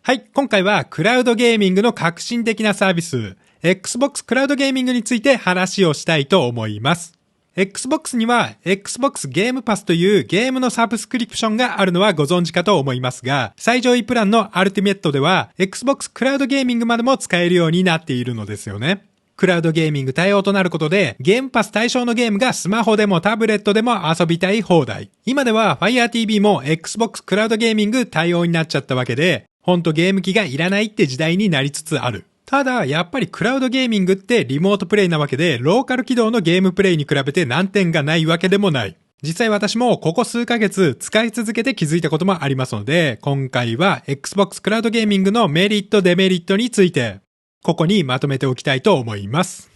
はい、今回はクラウドゲーミングの革新的なサービス、Xbox クラウドゲーミングについて話をしたいと思います。Xbox には Xbox ゲームパスというゲームのサブスクリプションがあるのはご存知かと思いますが、最上位プランのアルティメットでは Xbox クラウドゲーミングまでも使えるようになっているのですよね。クラウドゲーミング対応となることで、ゲームパス対象のゲームがスマホでもタブレットでも遊びたい放題。今では Fire TV も Xbox クラウドゲーミング対応になっちゃったわけで、ほんとゲーム機がいらないって時代になりつつある。ただ、やっぱりクラウドゲーミングってリモートプレイなわけで、ローカル起動のゲームプレイに比べて難点がないわけでもない。実際私もここ数ヶ月使い続けて気づいたこともありますので、今回は Xbox クラウドゲーミングのメリットデメリットについて、ここにまとめておきたいと思います。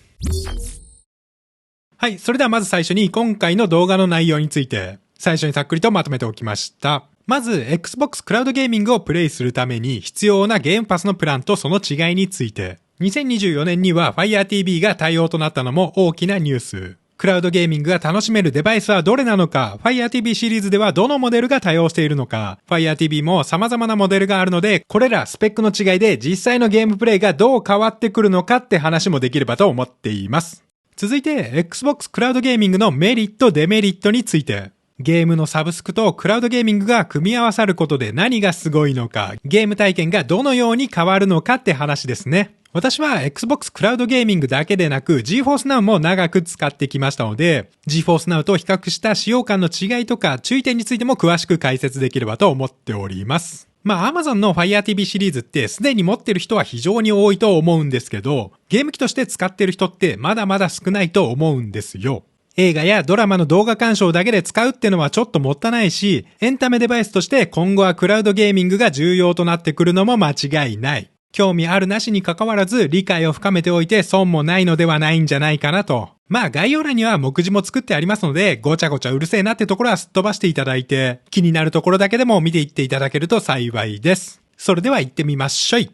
はい、それではまず最初に今回の動画の内容について、最初にさっくりとまとめておきました。まず、Xbox クラウドゲーミングをプレイするために必要なゲームパスのプランとその違いについて、2024年には Fire TV が対応となったのも大きなニュース。クラウドゲーミングが楽しめるデバイスはどれなのか、Fire TV シリーズではどのモデルが対応しているのか、Fire TV も様々なモデルがあるので、これらスペックの違いで実際のゲームプレイがどう変わってくるのかって話もできればと思っています。続いて、Xbox クラウドゲーミングのメリット、デメリットについて。ゲームのサブスクとクラウドゲーミングが組み合わさることで何がすごいのか、ゲーム体験がどのように変わるのかって話ですね。私は Xbox クラウドゲーミングだけでなく GeForce Now も長く使ってきましたので、GeForce Now と比較した使用感の違いとか注意点についても詳しく解説できればと思っております。Amazon の Fire TV シリーズってすでに持ってる人は非常に多いと思うんですけど、ゲーム機として使ってる人ってまだまだ少ないと思うんですよ。映画やドラマの動画鑑賞だけで使うってのはちょっともったいないし、エンタメデバイスとして今後はクラウドゲーミングが重要となってくるのも間違いない。興味あるなしに関わらず理解を深めておいて損もないのではないんじゃないかなと。概要欄には目次も作ってありますので、ごちゃごちゃうるせえなってところはすっ飛ばしていただいて、気になるところだけでも見ていっていただけると幸いです。それでは行ってみましょい。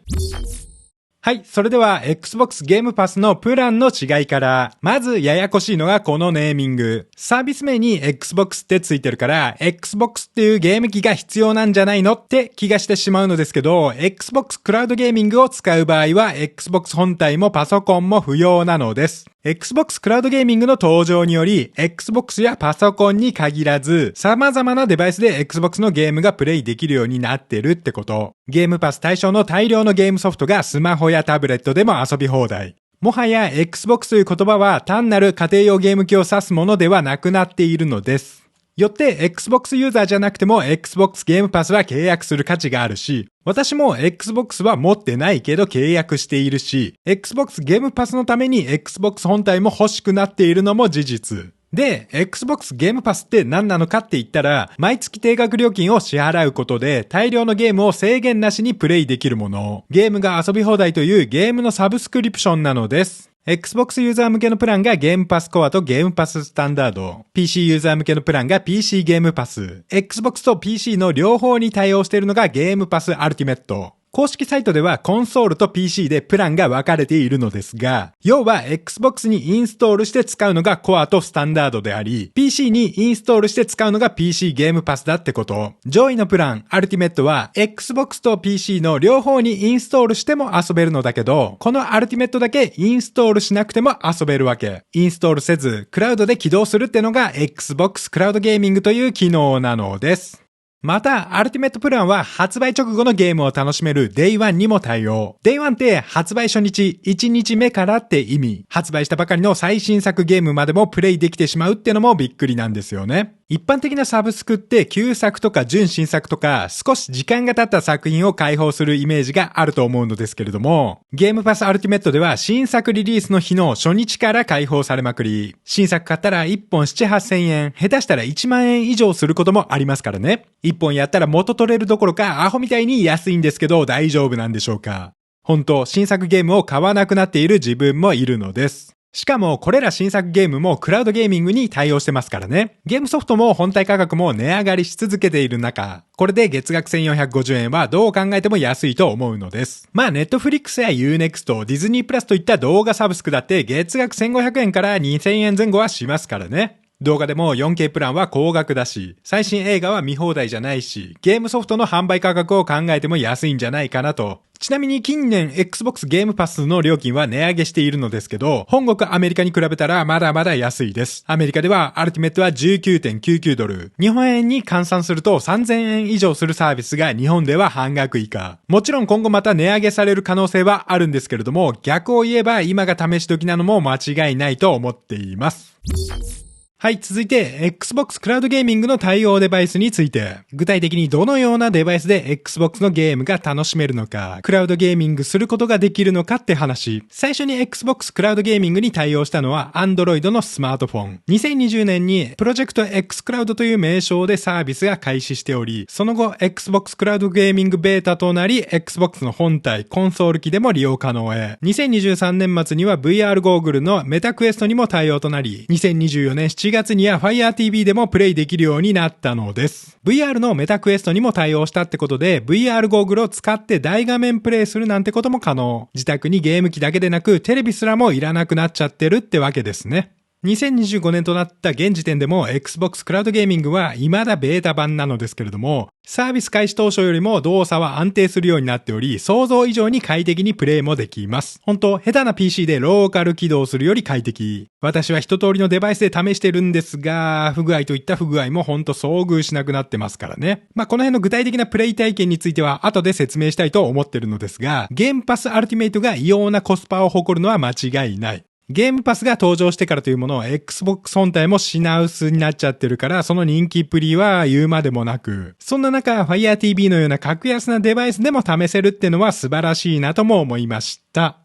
はい、それでは Xbox ゲームパスのプランの違いから、まずややこしいのがこのネーミング。サービス名に Xbox ってついてるから、Xbox っていうゲーム機が必要なんじゃないのって気がしてしまうのですけど、Xbox クラウドゲーミングを使う場合は Xbox 本体もパソコンも不要なのです。Xbox クラウドゲーミングの登場により、Xbox やパソコンに限らず、様々なデバイスで Xbox のゲームがプレイできるようになってるってこと。ゲームパス対象の大量のゲームソフトがスマホやタブレットでも遊び放題。もはや Xbox という言葉は単なる家庭用ゲーム機を指すものではなくなっているのです。よって Xbox ユーザーじゃなくても Xbox ゲームパスは契約する価値があるし、私も Xbox は持ってないけど契約しているし、Xbox ゲームパスのために Xbox 本体も欲しくなっているのも事実。で、Xbox ゲームパスって何なのかって言ったら、毎月定額料金を支払うことで大量のゲームを制限なしにプレイできるもの。ゲームが遊び放題というゲームのサブスクリプションなのです。Xbox ユーザー向けのプランがゲームパスコアとゲームパススタンダード。PC ユーザー向けのプランが PC ゲームパス。Xbox と PC の両方に対応しているのがゲームパスアルティメット。公式サイトではコンソールと PC でプランが分かれているのですが、要は Xbox にインストールして使うのがコアとスタンダードであり、PC にインストールして使うのが PC ゲームパスだってこと。上位のプラン、アルティメットは Xbox と PC の両方にインストールしても遊べるのだけど、このアルティメットだけインストールしなくても遊べるわけ。インストールせず、クラウドで起動するってのが Xbox クラウドゲーミングという機能なのです。また、アルティメットプランは発売直後のゲームを楽しめる Day1 にも対応。Day1 って発売初日、1日目からって意味。発売したばかりの最新作ゲームまでもプレイできてしまうってのもびっくりなんですよね。一般的なサブスクって旧作とか純新作とか少し時間が経った作品を開放するイメージがあると思うのですけれども、ゲームパスアルティメットでは新作リリースの日の初日から開放されまくり、新作買ったら1本7、8千円、下手したら1万円以上することもありますからね。1本やったら元取れるどころかアホみたいに安いんですけど大丈夫なんでしょうか。本当、新作ゲームを買わなくなっている自分もいるのです。しかもこれら新作ゲームもクラウドゲーミングに対応してますからね。ゲームソフトも本体価格も値上がりし続けている中、これで月額1450円はどう考えても安いと思うのです。Netflix や Unext、Disney プラスといった動画サブスクだって月額1500円から2000円前後はしますからね。動画でも 4K プランは高額だし、最新映画は見放題じゃないし、ゲームソフトの販売価格を考えても安いんじゃないかなと。ちなみに近年 Xbox ゲームパスの料金は値上げしているのですけど、本国アメリカに比べたらまだまだ安いです。アメリカではアルティメットは 19.99 ドル。日本円に換算すると3000円以上するサービスが日本では半額以下。もちろん今後また値上げされる可能性はあるんですけれども、逆を言えば今が試し時なのも間違いないと思っています。はい、続いて Xbox クラウドゲーミングの対応デバイスについて、具体的にどのようなデバイスで Xbox のゲームが楽しめるのか、クラウドゲーミングすることができるのかって話。最初に Xbox クラウドゲーミングに対応したのは Android のスマートフォン。2020年にプロジェクト X クラウドという名称でサービスが開始しており、その後 Xbox クラウドゲーミングベータとなり、Xbox の本体、コンソール機でも利用可能へ。2023年末には VR ゴーグルのメタクエストにも対応となり、2024年7月には Fire TV でもプレイできるようになったのです。VR のメタクエストにも対応したってことで、VR ゴーグルを使って大画面プレイするなんてことも可能。自宅にゲーム機だけでなく、テレビすらもいらなくなっちゃってるってわけですね。2025年となった現時点でも Xbox クラウドゲーミングは未だベータ版なのですけれども、サービス開始当初よりも動作は安定するようになっており、想像以上に快適にプレイもできます。本当、下手な PC でローカル起動するより快適。私は一通りのデバイスで試してるんですが、不具合といった不具合も本当遭遇しなくなってますからね。この辺の具体的なプレイ体験については後で説明したいと思ってるのですが、ゲームパスアルティメイトが異様なコスパを誇るのは間違いない。ゲームパスが登場してからというものを Xbox 本体も品薄になっちゃってるから、その人気っぷりは言うまでもなく、そんな中 Fire TV のような格安なデバイスでも試せるってのは素晴らしいなとも思いました。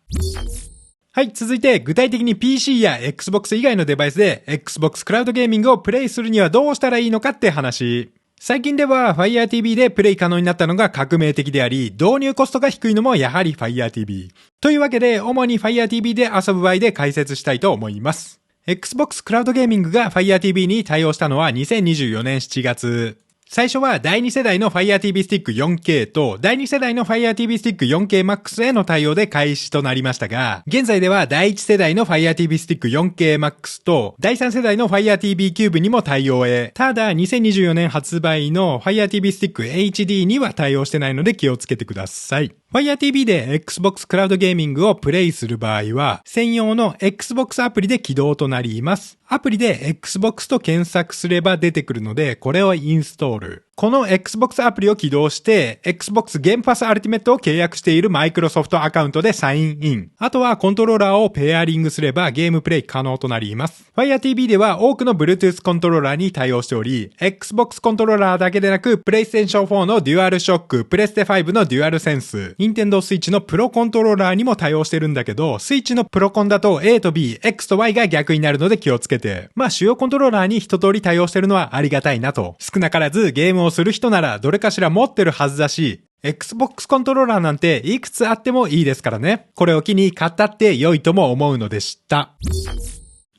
はい、続いて具体的に PC や Xbox 以外のデバイスで Xbox クラウドゲーミングをプレイするにはどうしたらいいのかって話。最近では Fire TV でプレイ可能になったのが革命的であり、導入コストが低いのもやはり Fire TV。というわけで、主に Fire TV で遊ぶ場合で解説したいと思います。Xbox クラウドゲーミングが Fire TV に対応したのは2024年7月。最初は第2世代の Fire TV Stick 4K と第2世代の Fire TV Stick 4K Max への対応で開始となりましたが、現在では第1世代の Fire TV Stick 4K Max と第3世代の Fire TV Cube にも対応へ。ただ2024年発売の Fire TV Stick HD には対応してないので気をつけてください。Fire TV で Xbox クラウドゲーミングをプレイする場合は、専用の Xbox アプリで起動となります。アプリで Xbox と検索すれば出てくるので、これをインストール。この Xbox アプリを起動して、Xbox ゲームパスアルティメットを契約している Microsoft アカウントでサインイン。あとはコントローラーをペアリングすればゲームプレイ可能となります。Fire TV では多くの Bluetooth コントローラーに対応しており、Xbox コントローラーだけでなく、PlayStation 4の DualShock、プレステ5の DualSense、Nintendo Switch のプロコントローラーにも対応してるんだけど、スイッチのプロコンだと A と B、X と Y が逆になるので気をつけて。主要コントローラーに一通り対応してるのはありがたいなと。少なからずゲームをする人ならどれかしら持ってるはずだし、Xbox コントローラーなんていくつあってもいいですからね。これを機に買ったって良いとも思うのでした。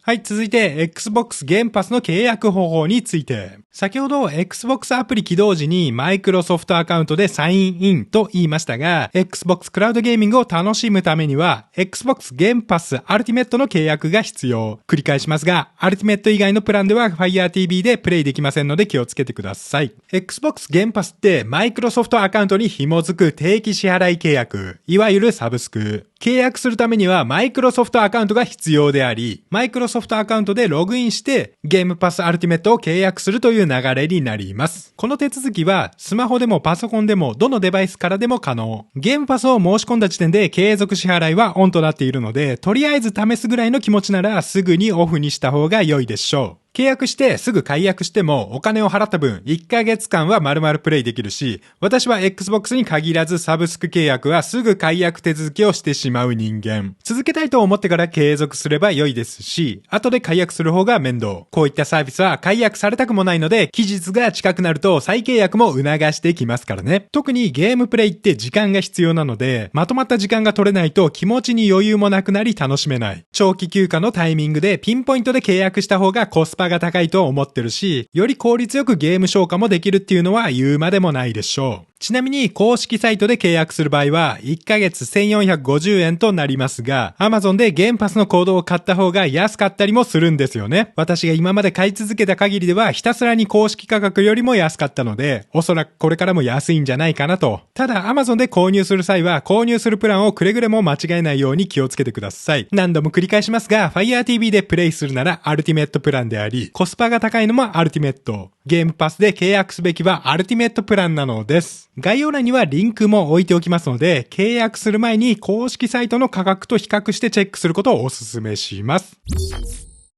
はい、続いて Xbox ゲームパスの契約方法について。先ほど Xbox アプリ起動時に Microsoft アカウントでサインインと言いましたが、Xbox クラウドゲーミングを楽しむためには Xbox ゲームパスアルティメットの契約が必要。繰り返しますが、アルティメット以外のプランでは Fire TV でプレイできませんので気をつけてください。Xbox ゲームパスって Microsoft アカウントに紐づく定期支払い契約、いわゆるサブスク。契約するためには Microsoft アカウントが必要であり、Microsoft アカウントでログインしてゲームパスアルティメットを契約するという流れになります。この手続きはスマホでもパソコンでもどのデバイスからでも可能。ゲームパスを申し込んだ時点で継続支払いはオンとなっているので、とりあえず試すぐらいの気持ちならすぐにオフにした方が良いでしょう。契約してすぐ解約してもお金を払った分1ヶ月間は丸々プレイできるし、私は Xbox に限らずサブスク契約はすぐ解約手続きをしてしまう人間。続けたいと思ってから継続すれば良いですし、後で解約する方が面倒。こういったサービスは解約されたくもないので、期日が近くなると再契約も促してきますからね。特にゲームプレイって時間が必要なので、まとまった時間が取れないと気持ちに余裕もなくなり楽しめない。長期休暇のタイミングでピンポイントで契約した方がコスパが高いと思ってるし、より効率よくゲーム消化もできるっていうのは言うまでもないでしょう。ちなみに公式サイトで契約する場合は1ヶ月1450円となりますが、Amazon でゲームパスのコードを買った方が安かったりもするんですよね。私が今まで買い続けた限りではひたすらに公式価格よりも安かったので、おそらくこれからも安いんじゃないかなと。ただ Amazon で購入する際は購入するプランをくれぐれも間違えないように気をつけてください。何度も繰り返しますが、Fire TV でプレイするならアルティメットプランであり、コスパが高いのもアルティメット。ゲームパスで契約すべきはアルティメットプランなのです。概要欄にはリンクも置いておきますので、契約する前に公式サイトの価格と比較してチェックすることをお勧めします。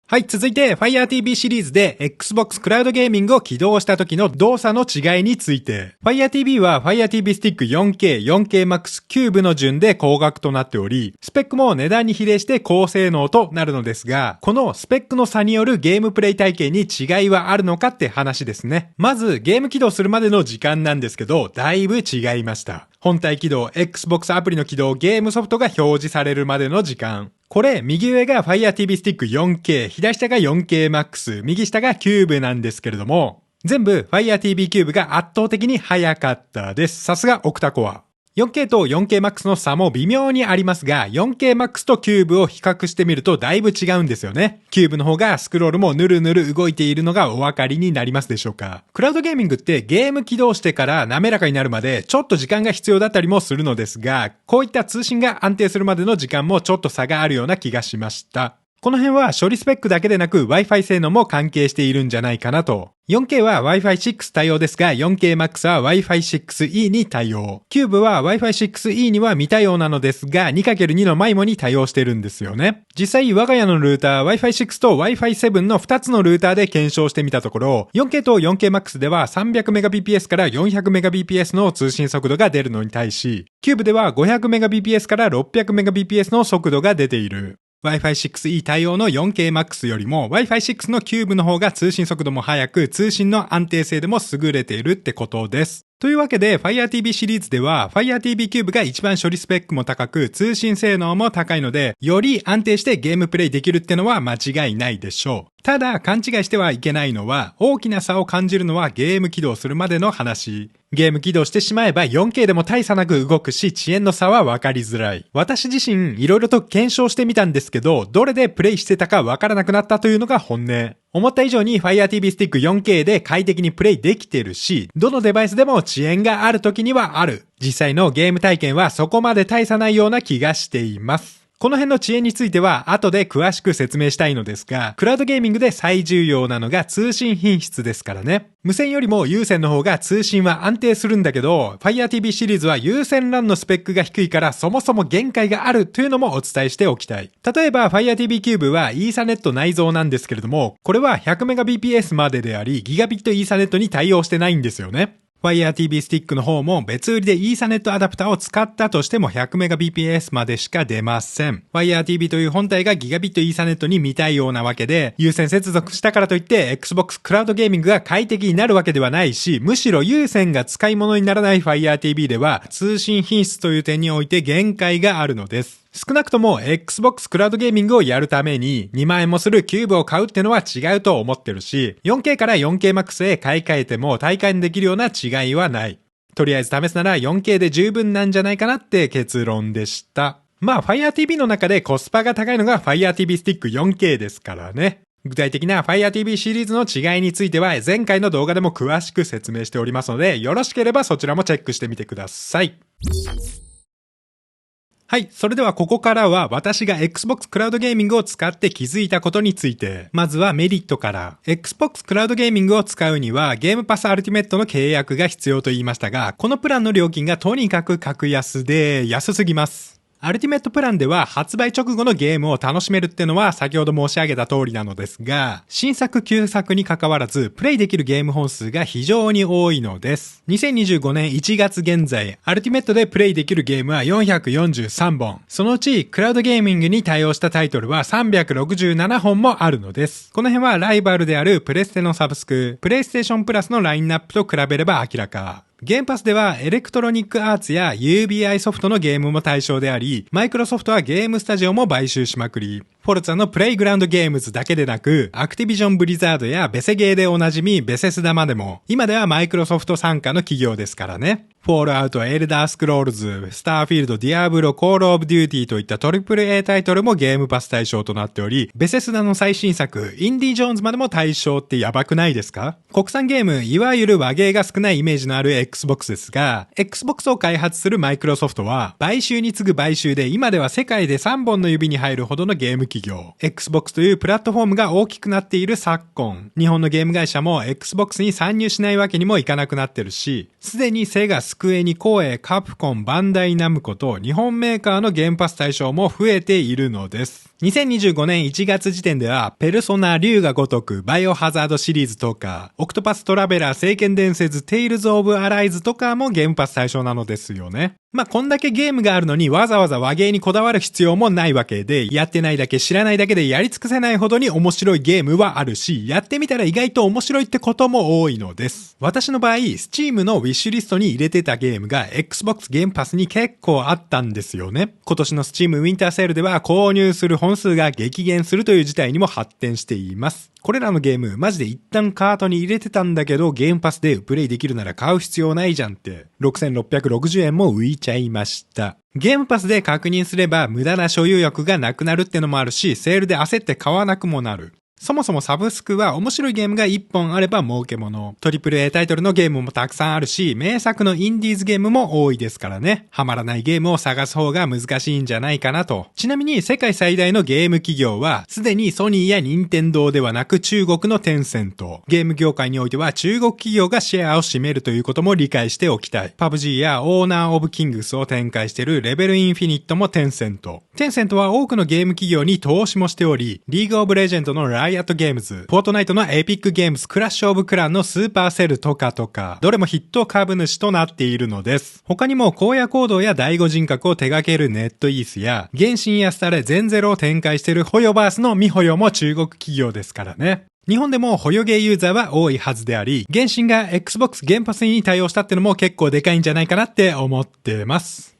はい、続いて Fire TV シリーズで Xbox クラウドゲーミングを起動した時の動作の違いについて。Fire TV は Fire TV Stick 4K、4K Max キューブの順で高額となっており、スペックも値段に比例して高性能となるのですが、このスペックの差によるゲームプレイ体験に違いはあるのかって話ですね。まずゲーム起動するまでの時間なんですけど、だいぶ違いました。本体起動、Xbox アプリの起動、ゲームソフトが表示されるまでの時間。これ、右上が Fire TV Stick 4K、左下が 4K Max、右下がキューブなんですけれども、全部 Fire TV キューブが圧倒的に速かったです。さすがオクタコア。4K と 4K Max の差も微妙にありますが、4K Max とキューブを比較してみるとだいぶ違うんですよね。キューブの方がスクロールもヌルヌル動いているのがお分かりになりますでしょうか。クラウドゲーミングってゲーム起動してから滑らかになるまでちょっと時間が必要だったりもするのですが、こういった通信が安定するまでの時間もちょっと差があるような気がしました。この辺は処理スペックだけでなく Wi-Fi 性能も関係しているんじゃないかなと。4K は Wi-Fi 6対応ですが 4K Max は Wi-Fi 6E に対応。キューブは Wi-Fi 6E には未対応なのですが 2×2 の MIMO に対応してるんですよね。実際我が家のルーター Wi-Fi 6と Wi-Fi 7の2つのルーターで検証してみたところ 4K と 4K Max では 300Mbps から 400Mbps の通信速度が出るのに対しキューブでは 500Mbps から 600Mbps の速度が出ている。Wi-Fi 6E 対応の 4K Max よりも Wi-Fi 6のキューブの方が通信速度も速く通信の安定性でも優れているってことです。というわけで Fire TV シリーズでは Fire TV キューブが一番処理スペックも高く通信性能も高いのでより安定してゲームプレイできるってのは間違いないでしょう。ただ勘違いしてはいけないのは大きな差を感じるのはゲーム起動するまでの話。ゲーム起動してしまえば 4K でも大差なく動くし遅延の差は分かりづらい。私自身いろいろと検証してみたんですけどどれでプレイしてたか分からなくなったというのが本音。思った以上に Fire TV Stick 4K で快適にプレイできてるしどのデバイスでも遅延がある時にはある。実際のゲーム体験はそこまで大差ないような気がしています。この辺の遅延については後で詳しく説明したいのですが、クラウドゲーミングで最重要なのが通信品質ですからね。無線よりも有線の方が通信は安定するんだけど、Fire TV シリーズは有線 LAN のスペックが低いからそもそも限界があるというのもお伝えしておきたい。例えば Fire TV キューブは Ethernet 内蔵なんですけれども、これは 100Mbps までであり、Gigabit Ethernet に対応してないんですよね。Fire TV スティックの方も別売りで Ethernet アダプターを使ったとしても 100Mbps までしか出ません。Fire TV という本体が Gigabit Ethernet に未対応なわけで、有線接続したからといって Xbox クラウドゲーミングが快適になるわけではないし、むしろ有線が使い物にならない Fire TV では通信品質という点において限界があるのです。少なくとも Xbox クラウドゲーミングをやるために2万円もするキューブを買うってのは違うと思ってるし、4K から 4K Max へ買い替えても体感できるような違いはない。とりあえず試すなら 4K で十分なんじゃないかなって結論でした。まあ Fire TV の中でコスパが高いのが Fire TV Stick 4K ですからね。具体的な Fire TV シリーズの違いについては前回の動画でも詳しく説明しておりますので、よろしければそちらもチェックしてみてください。はい。それではここからは私が Xbox クラウドゲーミングを使って気づいたことについて。まずはメリットから。Xbox クラウドゲーミングを使うにはゲームパスアルティメットの契約が必要と言いましたが、このプランの料金がとにかく格安で安すぎます。アルティメットプランでは発売直後のゲームを楽しめるってのは先ほど申し上げた通りなのですが、新作旧作に関わらずプレイできるゲーム本数が非常に多いのです。2025年1月現在、アルティメットでプレイできるゲームは443本。そのうちクラウドゲーミングに対応したタイトルは367本もあるのです。この辺はライバルであるプレステのサブスク、プレイステーションプラスのラインナップと比べれば明らか。ゲームパスではエレクトロニックアーツや UBI ソフトのゲームも対象であり、マイクロソフトはゲームスタジオも買収しまくり、フォルツァのプレイグラウンドゲームズだけでなく、アクティビジョンブリザードやベセゲーでおなじみベセスダまでも、今ではマイクロソフト傘下の企業ですからね。フォールアウト、エルダースクロールズ、スターフィールド、ディアブロ、コールオブデューティーといった AAA タイトルもゲームパス対象となっており、ベセスダの最新作、インディ・ジョーンズまでも対象ってやばくないですか？国産ゲーム、いわゆる和ゲーが少ないイメージのある Xbox ですが、Xbox を開発するマイクロソフトは、買収に次ぐ買収で今では世界で3本の指に入るほどのゲーム企業。Xbox というプラットフォームが大きくなっている昨今、日本のゲーム会社も Xbox に参入しないわけにもいかなくなってるし、すでにセガ、スクエニ、コエ、カプコン、バンダイナムコと日本メーカーのゲームパス対象も増えているのです。2025年1月時点では、ペルソナ、竜が如く、バイオハザードシリーズとか、オクトパストラベラー、聖剣伝説、テイルズ・オブ・アライズとかもゲームパス対象なのですよね。こんだけゲームがあるのにわざわざ和ゲーにこだわる必要もないわけで、やってないだけ知らないだけでやり尽くせないほどに面白いゲームはあるし、やってみたら意外と面白いってことも多いのです。私の場合、Steam のウィッシュリストに入れてたゲームが Xbox ゲームパスに結構あったんですよね。今年の Steam ウィンターセールでは購入する本数が激減するという事態にも発展しています。これらのゲーム、マジで一旦カートに入れてたんだけど、ゲームパスでプレイできるなら買う必要ないじゃんって、6660円も浮いちゃいました。ゲームパスで確認すれば無駄な所有欲がなくなるってのもあるし、セールで焦って買わなくもなる。そもそもサブスクは面白いゲームが1本あれば儲けもの。AAA タイトルのゲームもたくさんあるし、名作のインディーズゲームも多いですからね。ハマらないゲームを探す方が難しいんじゃないかなと。ちなみに世界最大のゲーム企業は、すでにソニーや任天堂ではなく中国のテンセント。ゲーム業界においては中国企業がシェアを占めるということも理解しておきたい。PUBG やオーナーオブキングスを展開しているレベルインフィニットもテンセント。テンセントは多くのゲーム企業に投資もしており、リーグオブレジェンドのライアットゲームズ、フォートナイトのエピックゲームズ、クラッシュオブクランのスーパーセルとか、どれも筆頭株主となっているのです。他にも荒野行動や第五人格を手掛けるネットイースや、原神やスタレ、全ゼロを展開しているホヨバースのミホヨも中国企業ですからね。日本でもホヨゲーユーザーは多いはずであり、原神が Xbox ゲームパスに対応したってのも結構でかいんじゃないかなって思ってます。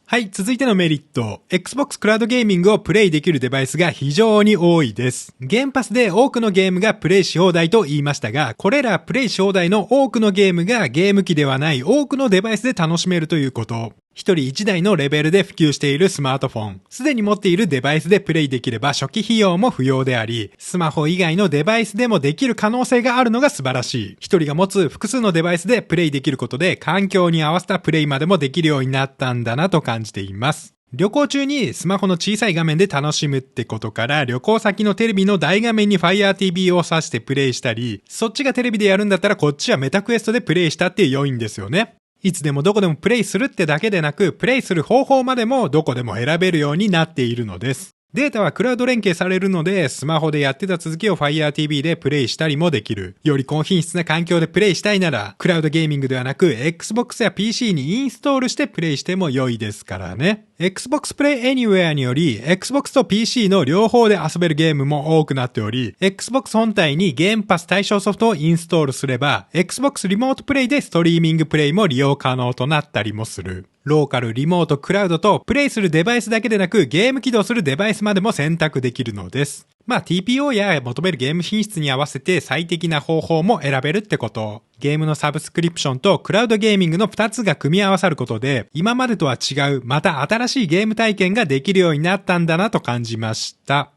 はい、続いてのメリット。Xbox クラウドゲーミングをプレイできるデバイスが非常に多いです。ゲームパスで多くのゲームがプレイし放題と言いましたが、これらプレイし放題の多くのゲームがゲーム機ではない多くのデバイスで楽しめるということ。一人一台のレベルで普及しているスマートフォン。すでに持っているデバイスでプレイできれば初期費用も不要であり、スマホ以外のデバイスでもできる可能性があるのが素晴らしい。一人が持つ複数のデバイスでプレイできることで環境に合わせたプレイまでもできるようになったんだなと感じています。旅行中にスマホの小さい画面で楽しむってことから、旅行先のテレビの大画面に Fire TV を挿してプレイしたり、そっちがテレビでやるんだったらこっちはメタクエストでプレイしたって良いんですよね。いつでもどこでもプレイするってだけでなく、プレイする方法までもどこでも選べるようになっているのです。データはクラウド連携されるので、スマホでやってた続きを Fire TV でプレイしたりもできる。より高品質な環境でプレイしたいなら、クラウドゲーミングではなく、Xbox や PC にインストールしてプレイしても良いですからね。Xbox Play Anywhere により、Xbox と PC の両方で遊べるゲームも多くなっており、Xbox 本体にゲームパス対象ソフトをインストールすれば、Xbox リモートプレイでストリーミングプレイも利用可能となったりもする。ローカル、リモート、クラウドとプレイするデバイスだけでなくゲーム起動するデバイスまでも選択できるのです。TPO や求めるゲーム品質に合わせて最適な方法も選べるってこと。ゲームのサブスクリプションとクラウドゲーミングの2つが組み合わさることで、今までとは違う、また新しいゲーム体験ができるようになったんだなと感じました。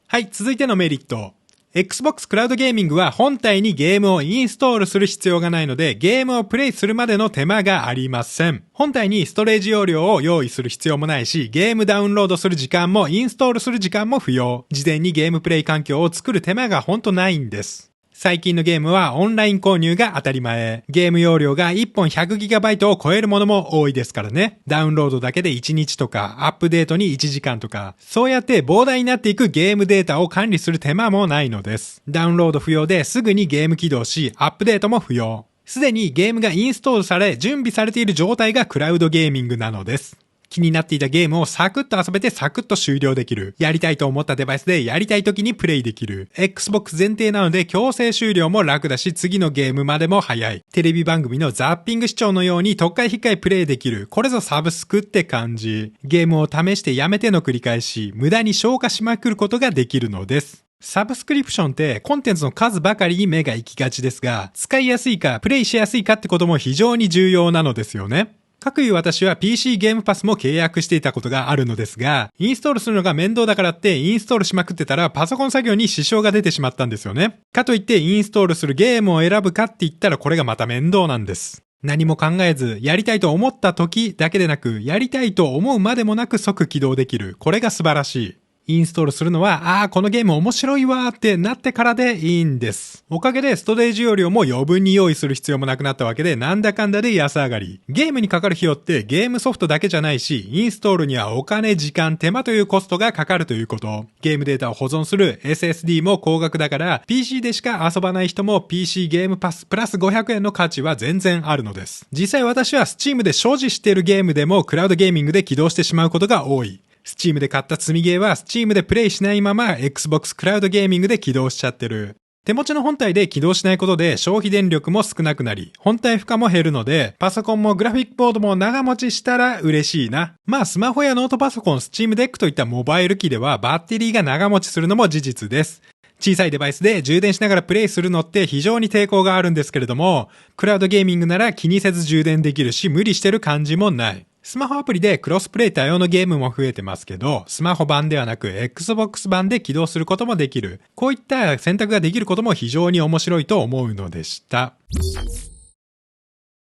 はい、続いてのメリット。Xbox クラウドゲーミングは本体にゲームをインストールする必要がないので、ゲームをプレイするまでの手間がありません。本体にストレージ容量を用意する必要もないし、ゲームダウンロードする時間もインストールする時間も不要。事前にゲームプレイ環境を作る手間がほんとないんです。最近のゲームはオンライン購入が当たり前。ゲーム容量が1本 100GB を超えるものも多いですからね。ダウンロードだけで1日とか、アップデートに1時間とか、そうやって膨大になっていくゲームデータを管理する手間もないのです。ダウンロード不要ですぐにゲーム起動し、アップデートも不要。すでにゲームがインストールされ、準備されている状態がクラウドゲーミングなのです。気になっていたゲームをサクッと遊べてサクッと終了できる。やりたいと思ったデバイスでやりたい時にプレイできる。Xbox 前提なので強制終了も楽だし、次のゲームまでも早い。テレビ番組のザッピング視聴のように特回引っかえプレイできる。これぞサブスクって感じ。ゲームを試してやめての繰り返し、無駄に消化しまくることができるのです。サブスクリプションってコンテンツの数ばかりに目が行きがちですが、使いやすいかプレイしやすいかってことも非常に重要なのですよね。かくいう私は PC ゲームパスも契約していたことがあるのですが、インストールするのが面倒だからってインストールしまくってたらパソコン作業に支障が出てしまったんですよね。かといってインストールするゲームを選ぶかって言ったらこれがまた面倒なんです。何も考えず、やりたいと思った時だけでなく、やりたいと思うまでもなく即起動できる。これが素晴らしい。インストールするのは、このゲーム面白いわーってなってからでいいんです。おかげでストレージ容量も余分に用意する必要もなくなったわけで、なんだかんだで安上がり。ゲームにかかる費用ってゲームソフトだけじゃないし、インストールにはお金、時間、手間というコストがかかるということ。ゲームデータを保存する SSD も高額だから、PC でしか遊ばない人も PC ゲームパスプラス500円の価値は全然あるのです。実際私は Steam で所持しているゲームでもクラウドゲーミングで起動してしまうことが多い。Steam で買った積みゲーは Steam でプレイしないまま Xbox クラウドゲーミングで起動しちゃってる。手持ちの本体で起動しないことで消費電力も少なくなり、本体負荷も減るので、パソコンもグラフィックボードも長持ちしたら嬉しいな。スマホやノートパソコン、Steam Deck といったモバイル機ではバッテリーが長持ちするのも事実です。小さいデバイスで充電しながらプレイするのって非常に抵抗があるんですけれども、クラウドゲーミングなら気にせず充電できるし無理してる感じもない。スマホアプリでクロスプレイ対応のゲームも増えてますけど、スマホ版ではなく Xbox 版で起動することもできる。こういった選択ができることも非常に面白いと思うのでした。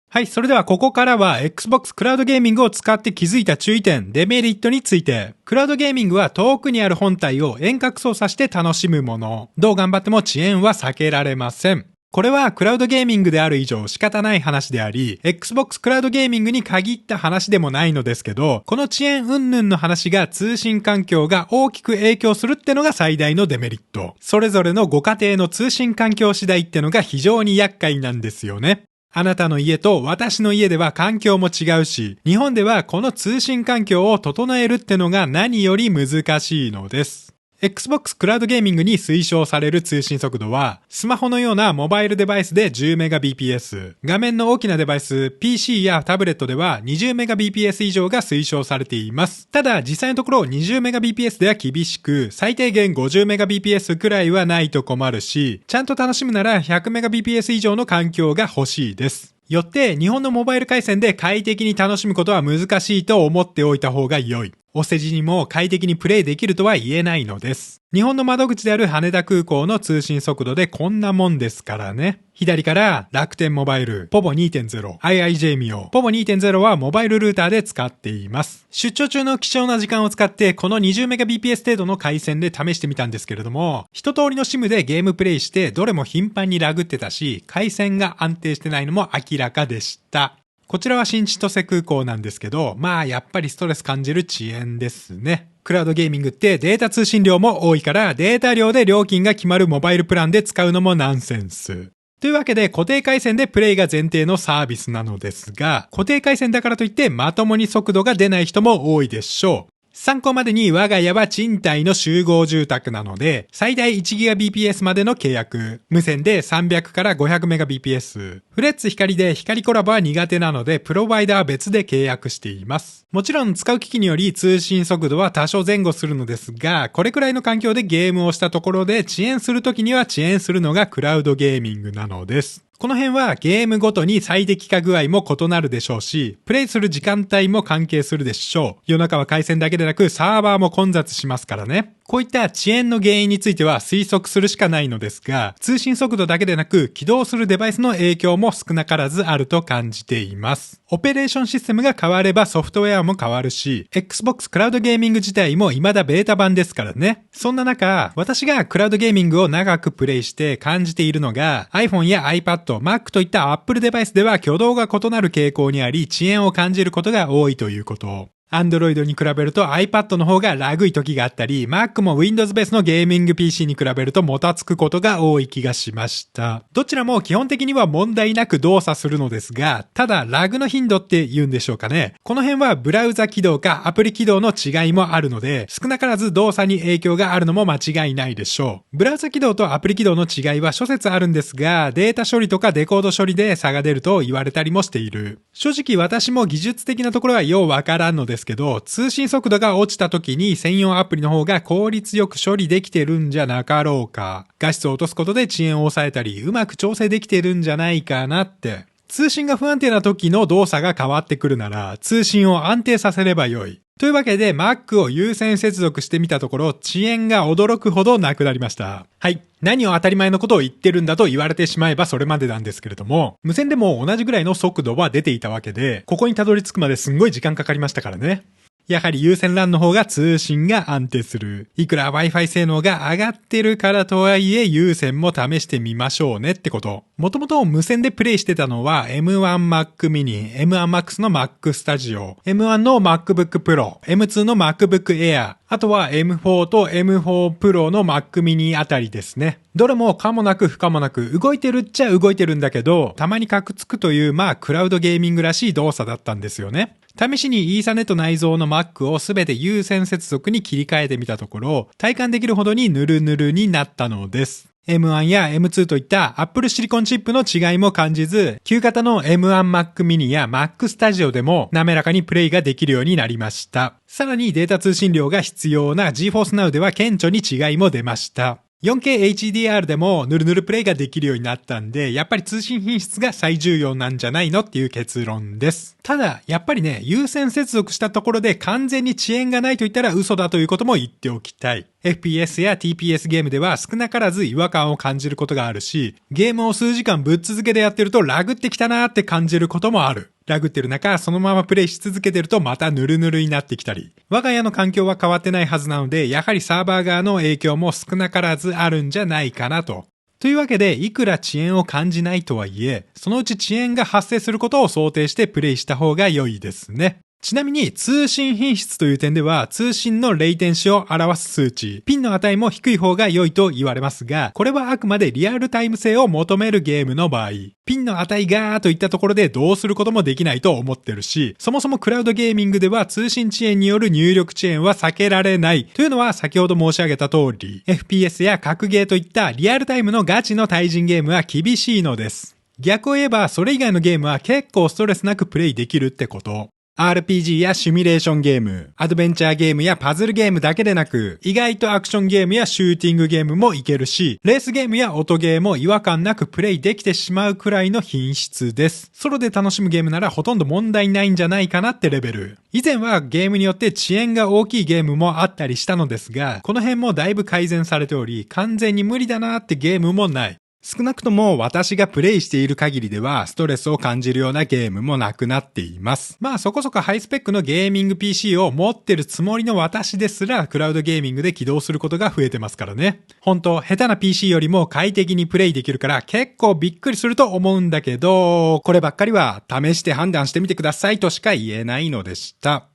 はい、それではここからは Xbox クラウドゲーミングを使って気づいた注意点、デメリットについて。クラウドゲーミングは遠くにある本体を遠隔操作して楽しむもの。どう頑張っても遅延は避けられません。これはクラウドゲーミングである以上仕方ない話であり、Xbox クラウドゲーミングに限った話でもないのですけど、この遅延云々の話が通信環境が大きく影響するってのが最大のデメリット。それぞれのご家庭の通信環境次第ってのが非常に厄介なんですよね。あなたの家と私の家では環境も違うし、日本ではこの通信環境を整えるってのが何より難しいのです。Xbox クラウドゲーミングに推奨される通信速度は、スマホのようなモバイルデバイスで 10Mbps、画面の大きなデバイス、PC やタブレットでは 20Mbps 以上が推奨されています。ただ、実際のところ 20Mbps では厳しく、最低限 50Mbps くらいはないと困るし、ちゃんと楽しむなら 100Mbps 以上の環境が欲しいです。よって、日本のモバイル回線で快適に楽しむことは難しいと思っておいた方が良い。お世辞にも快適にプレイできるとは言えないのです。日本の窓口である羽田空港の通信速度でこんなもんですからね。左から楽天モバイル、ポボ 2.0、IIJ ミオ。ポボ 2.0 はモバイルルーターで使っています。出張中の貴重な時間を使ってこの 20Mbps 程度の回線で試してみたんですけれども、一通りの SIM でゲームプレイしてどれも頻繁にラグってたし、回線が安定してないのも明らかでした。こちらは新千歳空港なんですけど、やっぱりストレス感じる遅延ですね。クラウドゲーミングってデータ通信量も多いからデータ量で料金が決まるモバイルプランで使うのもナンセンス。というわけで固定回線でプレイが前提のサービスなのですが、固定回線だからといってまともに速度が出ない人も多いでしょう。参考までに我が家は賃貸の集合住宅なので、最大 1GBps までの契約。無線で300から 500Mbps。フレッツ光で光コラボは苦手なので、プロバイダーは別で契約しています。もちろん使う機器により通信速度は多少前後するのですが、これくらいの環境でゲームをしたところで遅延するときには遅延するのがクラウドゲーミングなのです。この辺はゲームごとに最適化具合も異なるでしょうし、プレイする時間帯も関係するでしょう。夜中は回線だけでなくサーバーも混雑しますからね。こういった遅延の原因については推測するしかないのですが、通信速度だけでなく起動するデバイスの影響も少なからずあると感じています。オペレーションシステムが変わればソフトウェアも変わるし、Xbox クラウドゲーミング自体も未だベータ版ですからね。そんな中、私がクラウドゲーミングを長くプレイして感じているのが、iPhone や iPad、Mac といった Apple デバイスでは挙動が異なる傾向にあり、遅延を感じることが多いということ。Android に比べると iPad の方がラグい時があったり、Mac も Windows ベースのゲーミング PC に比べるともたつくことが多い気がしました。どちらも基本的には問題なく動作するのですが、ただラグの頻度って言うんでしょうかね。この辺はブラウザ起動かアプリ起動の違いもあるので、少なからず動作に影響があるのも間違いないでしょう。ブラウザ起動とアプリ起動の違いは諸説あるんですが、データ処理とかデコード処理で差が出ると言われたりもしている。正直私も技術的なところはようわからんのですけど、通信速度が落ちた時に専用アプリの方が効率よく処理できてるんじゃなかろうか。画質を落とすことで遅延を抑えたり、うまく調整できてるんじゃないかなって。通信が不安定な時の動作が変わってくるなら、通信を安定させればよい。というわけで Mac を有線接続してみたところ、遅延が驚くほどなくなりました。はい。何を当たり前のことを言ってるんだと言われてしまえばそれまでなんですけれども、無線でも同じぐらいの速度は出ていたわけで、ここにたどり着くまですんごい時間かかりましたからね。やはり有線 LAN の方が通信が安定する。いくら Wi-Fi 性能が上がってるからとはいえ有線も試してみましょうねってこと。もともと無線でプレイしてたのは M1 Mac mini、M1 Max の Mac Studio、M1 の MacBook Pro、M2 の MacBook Air、あとは M4 と M4 Pro の Mac mini あたりですね。どれも可もなく不可もなく動いてるっちゃ動いてるんだけど、たまにカクつくというクラウドゲーミングらしい動作だったんですよね。試しにイーサネット内蔵の Mac をすべて有線接続に切り替えてみたところ、体感できるほどにヌルヌルになったのです。M1 や M2 といった Apple シリコンチップの違いも感じず、旧型の M1 Mac mini や Mac Studio でも滑らかにプレイができるようになりました。さらにデータ通信量が必要な GeForce Now では顕著に違いも出ました。4K HDR でもヌルヌルプレイができるようになったんで、やっぱり通信品質が最重要なんじゃないのっていう結論です。ただ、やっぱりね、有線接続したところで完全に遅延がないと言ったら嘘だということも言っておきたい。FPS や TPS ゲームでは少なからず違和感を感じることがあるし、ゲームを数時間ぶっ続けでやってるとラグってきたなーって感じることもある。ラグってる中、そのままプレイし続けてるとまたヌルヌルになってきたり。我が家の環境は変わってないはずなので、やはりサーバー側の影響も少なからずあるんじゃないかなと。というわけで、いくら遅延を感じないとはいえ、そのうち遅延が発生することを想定してプレイした方が良いですね。ちなみに通信品質という点では通信のレイテンシを表す数値、ピンの値も低い方が良いと言われますが、これはあくまでリアルタイム性を求めるゲームの場合、ピンの値がといったところでどうすることもできないと思ってるし、そもそもクラウドゲーミングでは通信遅延による入力遅延は避けられないというのは先ほど申し上げた通り、FPS や格ゲーといったリアルタイムのガチの対人ゲームは厳しいのです。逆を言えばそれ以外のゲームは結構ストレスなくプレイできるってこと。RPG やシミュレーションゲーム、アドベンチャーゲームやパズルゲームだけでなく、意外とアクションゲームやシューティングゲームもいけるし、レースゲームや音ゲーも違和感なくプレイできてしまうくらいの品質です。ソロで楽しむゲームならほとんど問題ないんじゃないかなってレベル。以前はゲームによって遅延が大きいゲームもあったりしたのですが、この辺もだいぶ改善されており、完全に無理だなってゲームもない。少なくとも私がプレイしている限りではストレスを感じるようなゲームもなくなっています。そこそこハイスペックのゲーミング PC を持ってるつもりの私ですらクラウドゲーミングで起動することが増えてますからね。ほんと下手な PC よりも快適にプレイできるから結構びっくりすると思うんだけど、こればっかりは試して判断してみてくださいとしか言えないのでした。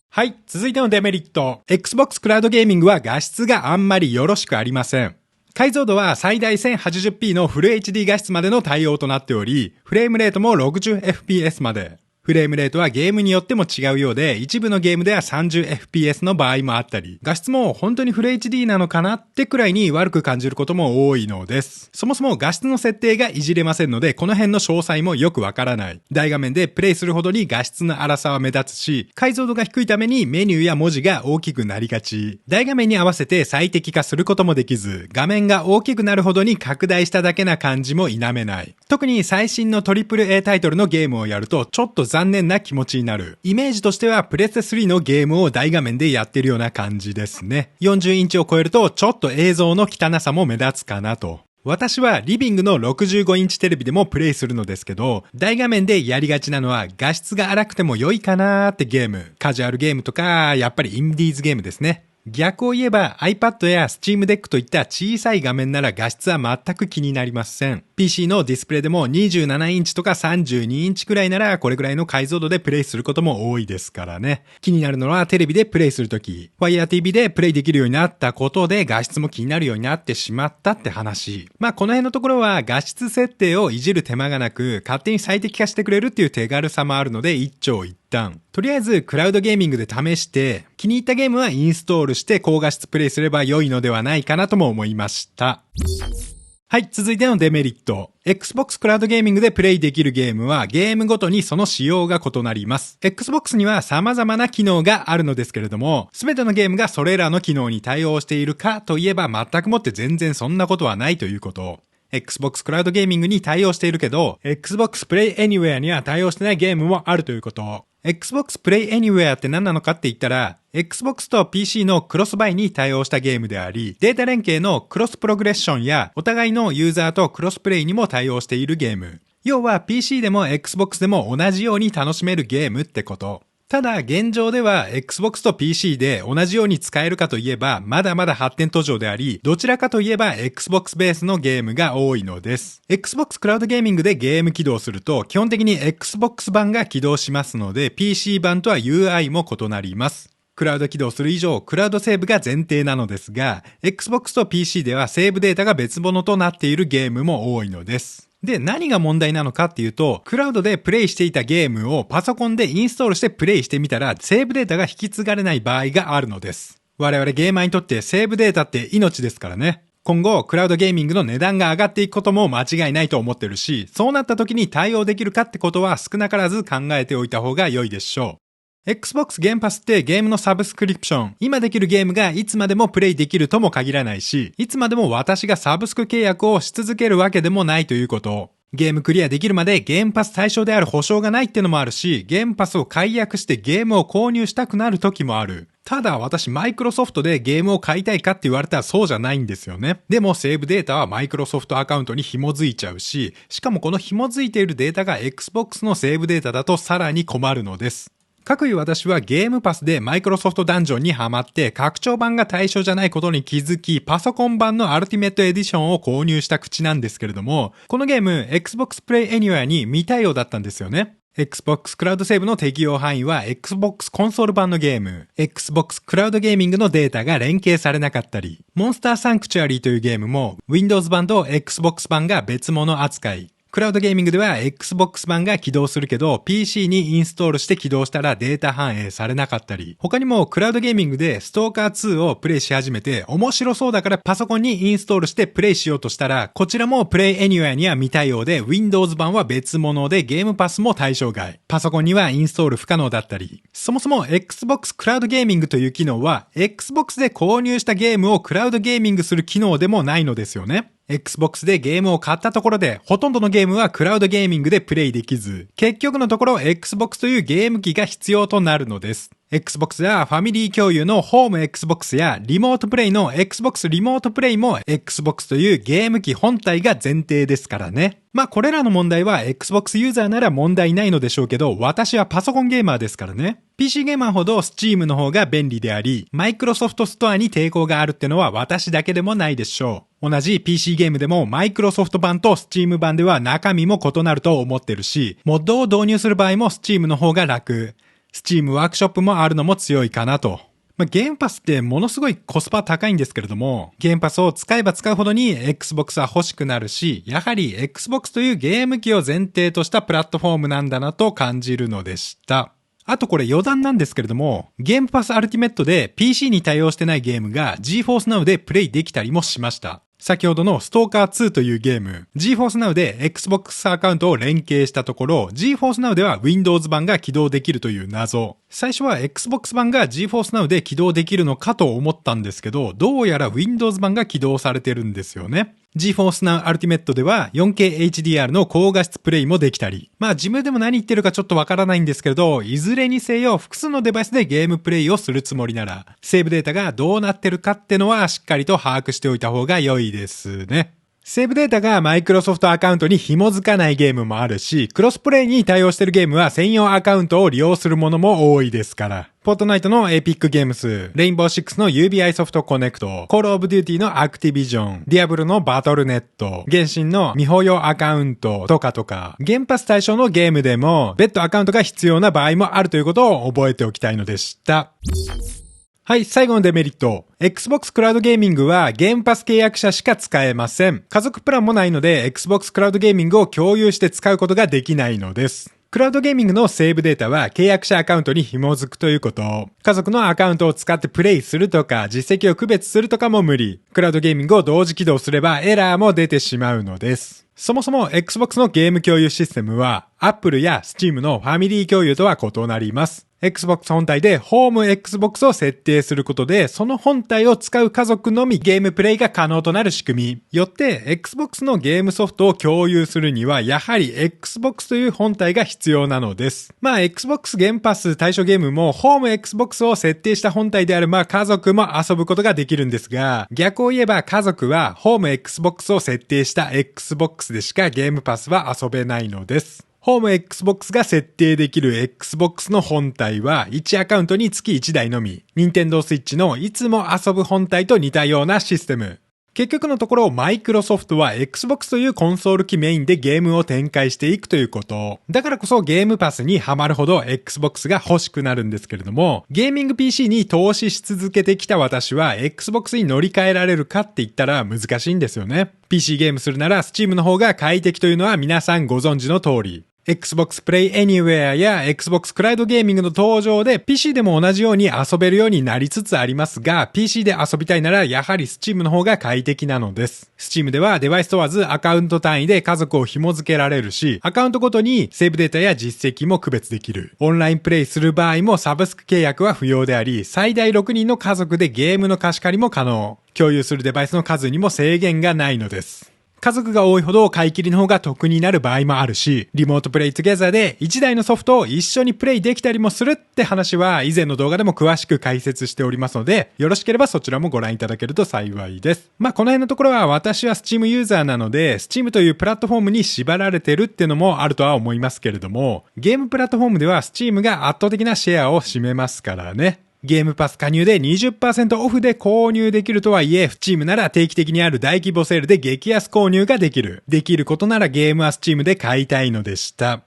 はい、続いてのデメリット。Xbox クラウドゲーミングは画質があんまりよろしくありません。解像度は最大 1080p のフル HD 画質までの対応となっており、フレームレートも 60fps まで。フレームレートはゲームによっても違うようで、一部のゲームでは 30fps の場合もあったり、画質も本当にフル HD なのかなってくらいに悪く感じることも多いのです。そもそも画質の設定がいじれませんので、この辺の詳細もよくわからない。大画面でプレイするほどに画質の荒さは目立つし、解像度が低いためにメニューや文字が大きくなりがち。大画面に合わせて最適化することもできず、画面が大きくなるほどに拡大しただけな感じも否めない。特に最新の AAA タイトルのゲームをやると、ちょっと残念な気持ちになる。イメージとしてはプレステ3のゲームを大画面でやってるような感じですね。40インチを超えるとちょっと映像の汚さも目立つかなと。私はリビングの65インチテレビでもプレイするのですけど、大画面でやりがちなのは画質が荒くても良いかなーってゲーム。カジュアルゲームとか、やっぱりインディーズゲームですね。逆を言えば iPad や Steam Deck といった小さい画面なら画質は全く気になりません。PC のディスプレイでも27インチとか32インチくらいならこれくらいの解像度でプレイすることも多いですからね。気になるのはテレビでプレイするとき、Fire TV でプレイできるようになったことで画質も気になるようになってしまったって話。この辺のところは画質設定をいじる手間がなく勝手に最適化してくれるっていう手軽さもあるので一長一短。とりあえずクラウドゲーミングで試して気に入ったゲームはインストールして高画質プレイすれば良いのではないかなとも思いました。はい、続いてのデメリット。Xbox クラウドゲーミングでプレイできるゲームはゲームごとにその仕様が異なります。Xbox には様々な機能があるのですけれども、すべてのゲームがそれらの機能に対応しているかといえば全くもって全然そんなことはないということ。Xbox クラウドゲーミングに対応しているけど、Xbox Play Anywhere には対応してないゲームもあるということ。Xbox Play Anywhere って何なのかって言ったら、Xbox と PC のクロスバイに対応したゲームであり、データ連携のクロスプログレッションや、お互いのユーザーとクロスプレイにも対応しているゲーム。要は PC でも Xbox でも同じように楽しめるゲームってこと。ただ現状では Xbox と PC で同じように使えるかといえばまだまだ発展途上であり、どちらかといえば Xbox ベースのゲームが多いのです。Xbox クラウドゲーミングでゲーム起動すると基本的に Xbox 版が起動しますので PC 版とは UI も異なります。クラウド起動する以上、クラウドセーブが前提なのですが、Xbox と PC ではセーブデータが別物となっているゲームも多いのです。で、何が問題なのかっていうと、クラウドでプレイしていたゲームをパソコンでインストールしてプレイしてみたら、セーブデータが引き継がれない場合があるのです。我々ゲーマーにとってセーブデータって命ですからね。今後、クラウドゲーミングの値段が上がっていくことも間違いないと思ってるし、そうなった時に対応できるかってことは少なからず考えておいた方が良いでしょう。Xbox ゲームパスってゲームのサブスクリプション。今できるゲームがいつまでもプレイできるとも限らないし、いつまでも私がサブスク契約をし続けるわけでもないということ。ゲームクリアできるまでゲームパス対象である保証がないってのもあるし、ゲームパスを解約してゲームを購入したくなる時もある。ただ私マイクロソフトでゲームを買いたいかって言われたらそうじゃないんですよね。でもセーブデータはマイクロソフトアカウントに紐づいちゃうし、しかもこの紐づいているデータが Xbox のセーブデータだとさらに困るのです。かくいう私はゲームパスでマイクロソフトダンジョンにハマって拡張版が対象じゃないことに気づき、パソコン版のアルティメットエディションを購入した口なんですけれども、このゲーム Xbox Play Anywhere に未対応だったんですよね。Xbox クラウドセーブの適用範囲は Xbox コンソール版のゲーム、Xbox クラウドゲーミングのデータが連携されなかったり、モンスターサンクチュアリーというゲームも Windows 版と Xbox 版が別物扱い。クラウドゲーミングでは Xbox 版が起動するけど PC にインストールして起動したらデータ反映されなかったり、他にもクラウドゲーミングでストーカー2をプレイし始めて面白そうだからパソコンにインストールしてプレイしようとしたら、こちらも Play Anywhere には未対応で Windows 版は別物でゲームパスも対象外。パソコンにはインストール不可能だったり、そもそも Xbox クラウドゲーミングという機能は Xbox で購入したゲームをクラウドゲーミングする機能でもないのですよね。Xbox でゲームを買ったところで、ほとんどのゲームはクラウドゲーミングでプレイできず、結局のところ Xbox というゲーム機が必要となるのです。Xbox ではファミリー共有のホーム Xbox やリモートプレイの Xbox リモートプレイも Xbox というゲーム機本体が前提ですからね。これらの問題は Xbox ユーザーなら問題ないのでしょうけど、私はパソコンゲーマーですからね。PC ゲーマーほど Steam の方が便利であり、マイクロソフトストアに抵抗があるってのは私だけでもないでしょう。同じ PC ゲームでもマイクロソフト版と Steam 版では中身も異なると思ってるし、モッドを導入する場合も Steam の方が楽。Steam ワークショップもあるのも強いかなと。ゲームパスってものすごいコスパ高いんですけれども、ゲームパスを使えば使うほどに Xbox は欲しくなるし、やはり Xbox というゲーム機を前提としたプラットフォームなんだなと感じるのでした。あとこれ余談なんですけれども、ゲームパスアルティメットで PC に対応してないゲームが GeForce Now でプレイできたりもしました。先ほどのストーカー2というゲーム、GeForce Now で Xbox アカウントを連携したところ、GeForce Now では Windows 版が起動できるという謎。最初は Xbox 版が GeForce Now で起動できるのかと思ったんですけど、どうやら Windows 版が起動されてるんですよね。GeForce Now Ultimate では 4K HDR の高画質プレイもできたり、自分でも何言ってるかちょっとわからないんですけれど、いずれにせよ複数のデバイスでゲームプレイをするつもりなら、セーブデータがどうなってるかってのはしっかりと把握しておいた方が良いですね。セーブデータがマイクロソフトアカウントに紐づかないゲームもあるし、クロスプレイに対応しているゲームは専用アカウントを利用するものも多いですから。フォートナイトのエピックゲームス、レインボー6の UBI ソフトコネクト、コールオブデューティのアクティビジョン、ディアブルのバトルネット、原神の未保養アカウントとか、ゲームパス対象のゲームでも別途アカウントが必要な場合もあるということを覚えておきたいのでした。はい、最後のデメリット。Xbox クラウドゲーミングはゲームパス契約者しか使えません。家族プランもないので Xbox クラウドゲーミングを共有して使うことができないのです。クラウドゲーミングのセーブデータは契約者アカウントに紐づくということ。家族のアカウントを使ってプレイするとか実績を区別するとかも無理。クラウドゲーミングを同時起動すればエラーも出てしまうのです。そもそも Xbox のゲーム共有システムは Apple や Steam のファミリー共有とは異なります。Xbox 本体でホーム Xbox を設定することで、その本体を使う家族のみゲームプレイが可能となる仕組み。よって、Xbox のゲームソフトを共有するには、やはり Xbox という本体が必要なのです。Xbox ゲームパス対象ゲームも、ホーム Xbox を設定した本体であれば、家族も遊ぶことができるんですが、逆を言えば家族は、ホーム Xbox を設定した Xbox でしかゲームパスは遊べないのです。ホーム Xbox が設定できる Xbox の本体は1アカウントにつき1台のみ。Nintendo Switch のいつも遊ぶ本体と似たようなシステム。結局のところ、マイクロソフトは Xbox というコンソール機メインでゲームを展開していくということ。だからこそゲームパスにハマるほど Xbox が欲しくなるんですけれども、ゲーミング PC に投資し続けてきた私は Xbox に乗り換えられるかって言ったら難しいんですよね。PC ゲームするなら Steam の方が快適というのは皆さんご存知の通り。Xbox Play Anywhere や Xbox クラウドゲーミングの登場で PC でも同じように遊べるようになりつつありますが、PC で遊びたいならやはり Steam の方が快適なのです。Steam ではデバイス問わずアカウント単位で家族を紐付けられるし、アカウントごとにセーブデータや実績も区別できる。オンラインプレイする場合もサブスク契約は不要であり、最大6人の家族でゲームの貸し借りも可能。共有するデバイスの数にも制限がないのです。家族が多いほど買い切りの方が得になる場合もあるし、リモートプレイトゥゲザーで1台のソフトを一緒にプレイできたりもするって話は以前の動画でも詳しく解説しておりますので、よろしければそちらもご覧いただけると幸いです。この辺のところは私は Steam ユーザーなので、Steam というプラットフォームに縛られてるっていうのもあるとは思いますけれども、ゲームプラットフォームでは Steam が圧倒的なシェアを占めますからね。ゲームパス加入で 20% オフで購入できるとはいえ、Steam なら定期的にある大規模セールで激安購入ができる。できることならゲームは Steam で買いたいのでした。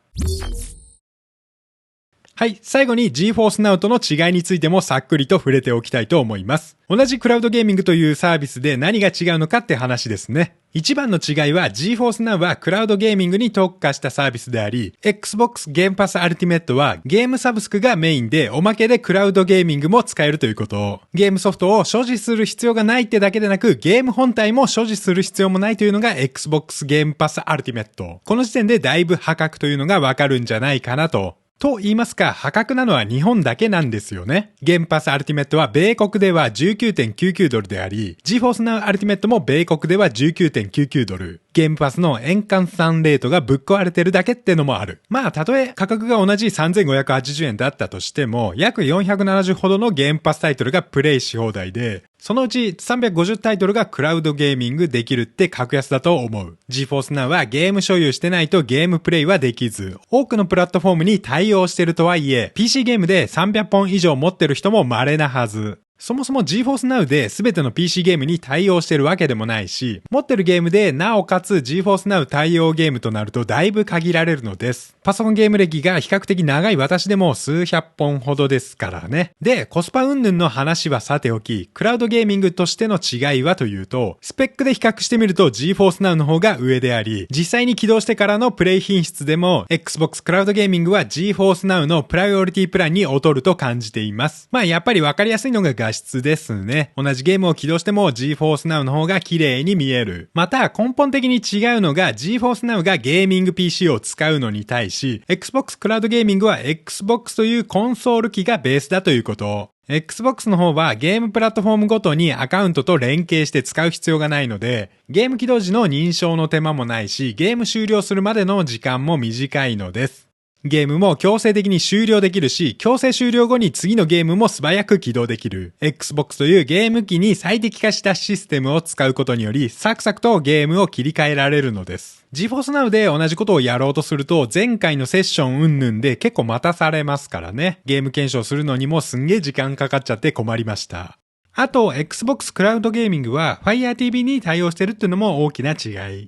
はい、最後に GeForce Now との違いについてもさっくりと触れておきたいと思います。同じクラウドゲーミングというサービスで何が違うのかって話ですね。一番の違いは GeForce Now はクラウドゲーミングに特化したサービスであり、Xbox Game Pass Ultimate はゲームサブスクがメインでおまけでクラウドゲーミングも使えるということ。ゲームソフトを所持する必要がないってだけでなく、ゲーム本体も所持する必要もないというのが Xbox Game Pass Ultimate。この時点でだいぶ破格というのがわかるんじゃないかなと。と言いますか、破格なのは日本だけなんですよね。ゲームパスアルティメットは米国では $19.99 ドルであり、GeForce Now アルティメットも米国では $19.99 ドル。ゲームパスの円換算レートがぶっ壊れてるだけってのもある。たとえ価格が同じ3580円だったとしても、約470ほどのゲームパスタイトルがプレイし放題で、そのうち350タイトルがクラウドゲーミングできるって格安だと思う。GeForce Now はゲーム所有してないとゲームプレイはできず、多くのプラットフォームに対応してるとはいえ、PC ゲームで300本以上持ってる人も稀なはず。そもそも GeForce Now で全ての PC ゲームに対応してるわけでもないし、持ってるゲームでなおかつ GeForce Now 対応ゲームとなるとだいぶ限られるのです。パソコンゲーム歴が比較的長い私でも数百本ほどですからね。で、コスパ云々の話はさておき、クラウドゲーミングとしての違いはというと、スペックで比較してみると GeForce Now の方が上であり、実際に起動してからのプレイ品質でも Xbox クラウドゲーミングは GeForce Now のプライオリティプランに劣ると感じています。やっぱりわかりやすいのが画質ですね。同じゲームを起動しても GeForce Now の方が綺麗に見える。また根本的に違うのが GeForce Now がゲーミング PC を使うのに対し Xbox クラウドゲーミングは Xbox というコンソール機がベースだということ。Xbox の方はゲームプラットフォームごとにアカウントと連携して使う必要がないので、ゲーム起動時の認証の手間もないし、ゲーム終了するまでの時間も短いのです。ゲームも強制的に終了できるし、強制終了後に次のゲームも素早く起動できる。Xbox というゲーム機に最適化したシステムを使うことにより、サクサクとゲームを切り替えられるのです。GeForce Now で同じことをやろうとすると、前回のセッション云々で結構待たされますからね。ゲーム検証するのにもすんげー時間かかっちゃって困りました。あと、Xbox Cloud Gaming は Fire TV に対応してるっていうのも大きな違い。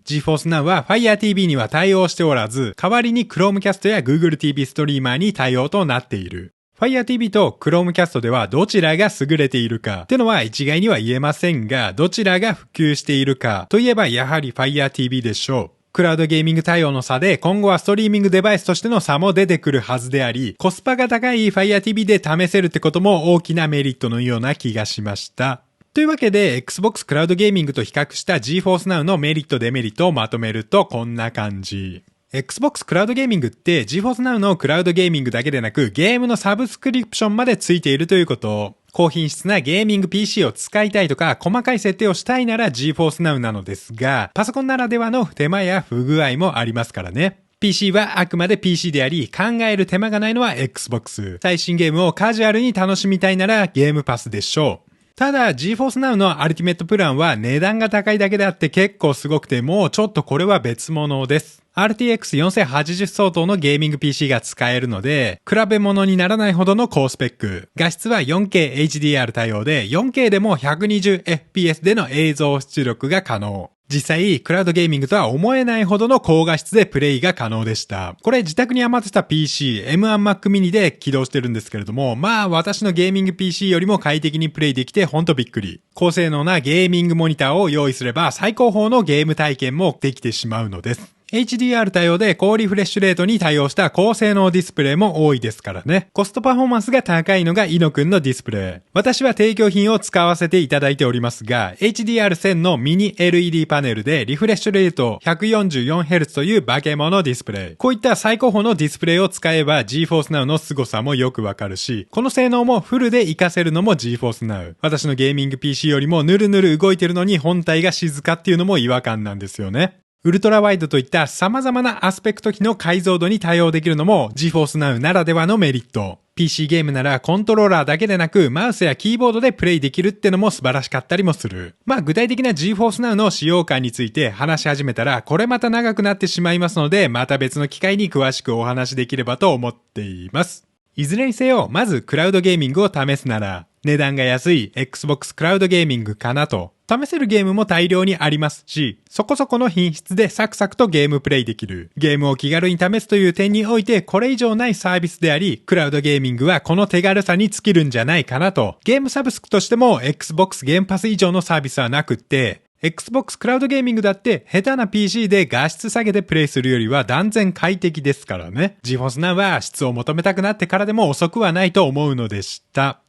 GeForce Now は Fire TV には対応しておらず、代わりに Chromecast や Google TV ストリーマーに対応となっている。Fire TV と Chromecast ではどちらが優れているかってのは一概には言えませんが、どちらが普及しているかといえばやはり Fire TV でしょう。クラウドゲーミング対応の差で今後はストリーミングデバイスとしての差も出てくるはずであり、コスパが高い Fire TV で試せるってことも大きなメリットのような気がしました。というわけで Xbox クラウドゲーミングと比較した GeForce Now のメリットデメリットをまとめるとこんな感じ。Xbox クラウドゲーミングって GeForce Now のクラウドゲーミングだけでなくゲームのサブスクリプションまでついているということ。高品質なゲーミング PC を使いたいとか細かい設定をしたいなら GeForce Now なのですが、パソコンならではの手間や不具合もありますからね。PC はあくまで PC であり、考える手間がないのは Xbox。最新ゲームをカジュアルに楽しみたいならゲームパスでしょう。ただ GeForce Now のアルティメットプランは値段が高いだけであって結構すごくて、もうちょっとこれは別物です。RTX 4080相当のゲーミング PC が使えるので、比べ物にならないほどの高スペック。画質は 4K HDR 対応で、4K でも 120fps での映像出力が可能。実際、クラウドゲーミングとは思えないほどの高画質でプレイが可能でした。これ自宅に余ってた PC、M1 Mac mini で起動してるんですけれども、まあ私のゲーミング PC よりも快適にプレイできてほんとびっくり。高性能なゲーミングモニターを用意すれば最高峰のゲーム体験もできてしまうのです。HDR 対応で高リフレッシュレートに対応した高性能ディスプレイも多いですからね。コストパフォーマンスが高いのがイノくんのディスプレイ。私は提供品を使わせていただいておりますが、HDR1000 のミニ LED パネルでリフレッシュレート 144Hz という化け物ディスプレイ。こういった最高峰のディスプレイを使えば GeForce Now の凄さもよくわかるし、この性能もフルで活かせるのも GeForce Now。私のゲーミング PC よりもヌルヌル動いてるのに本体が静かっていうのも違和感なんですよね。ウルトラワイドといった様々なアスペクト機の解像度に対応できるのも GeForce Now ならではのメリット。PC ゲームならコントローラーだけでなくマウスやキーボードでプレイできるってのも素晴らしかったりもする。まあ具体的な GeForce Now の使用感について話し始めたらこれまた長くなってしまいますので、また別の機会に詳しくお話できればと思っています。いずれにせよ、まずクラウドゲーミングを試すなら値段が安い Xbox クラウドゲーミングかなと。試せるゲームも大量にありますし、そこそこの品質でサクサクとゲームプレイできる。ゲームを気軽に試すという点においてこれ以上ないサービスであり、クラウドゲーミングはこの手軽さに尽きるんじゃないかなと。ゲームサブスクとしても Xbox ゲームパス以上のサービスはなくって、Xbox クラウドゲーミングだって下手な PC で画質下げてプレイするよりは断然快適ですからね。GeForce Now は質を求めたくなってからでも遅くはないと思うのでした。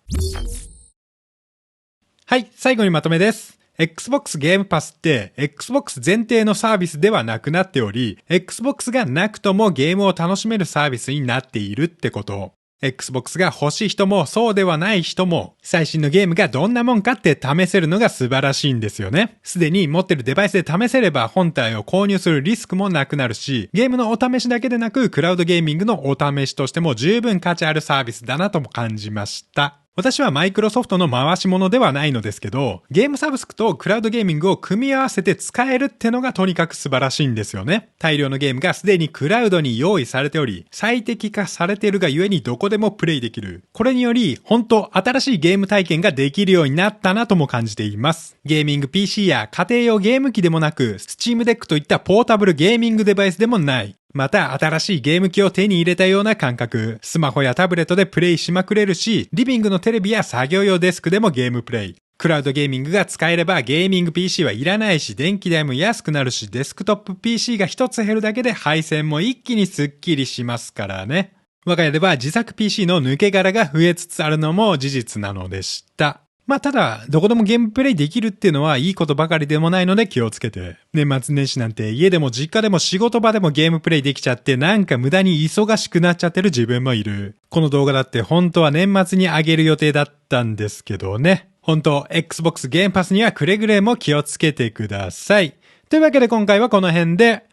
はい、最後にまとめです。Xbox ゲームパスって Xbox 前提のサービスではなくなっており、Xbox がなくともゲームを楽しめるサービスになっているってこと。Xbox が欲しい人もそうではない人も最新のゲームがどんなもんかって試せるのが素晴らしいんですよね。すでに持ってるデバイスで試せれば本体を購入するリスクもなくなるし、ゲームのお試しだけでなくクラウドゲーミングのお試しとしても十分価値あるサービスだなとも感じました。私はマイクロソフトの回し物ではないのですけど、ゲームサブスクとクラウドゲーミングを組み合わせて使えるってのがとにかく素晴らしいんですよね。大量のゲームがすでにクラウドに用意されており、最適化されているがゆえにどこでもプレイできる。これにより、本当新しいゲーム体験ができるようになったなとも感じています。ゲーミング PC や家庭用ゲーム機でもなく、Steam Deck といったポータブルゲーミングデバイスでもない。また新しいゲーム機を手に入れたような感覚。スマホやタブレットでプレイしまくれるし、リビングのテレビや作業用デスクでもゲームプレイ。クラウドゲーミングが使えればゲーミング PC はいらないし、電気代も安くなるし、デスクトップ PC が一つ減るだけで配線も一気にスッキリしますからね。我が家では自作 PC の抜け殻が増えつつあるのも事実なのでした。まあただ、どこでもゲームプレイできるっていうのはいいことばかりでもないので気をつけて。年末年始なんて家でも実家でも仕事場でもゲームプレイできちゃってなんか無駄に忙しくなっちゃってる自分もいる。この動画だって本当は年末に上げる予定だったんですけどね。本当 Xbox ゲームパスにはくれぐれも気をつけてください。というわけで今回はこの辺で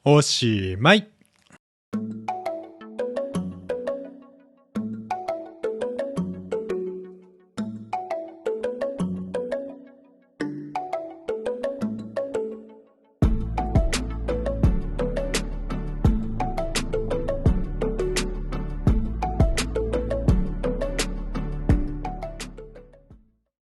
おしまい。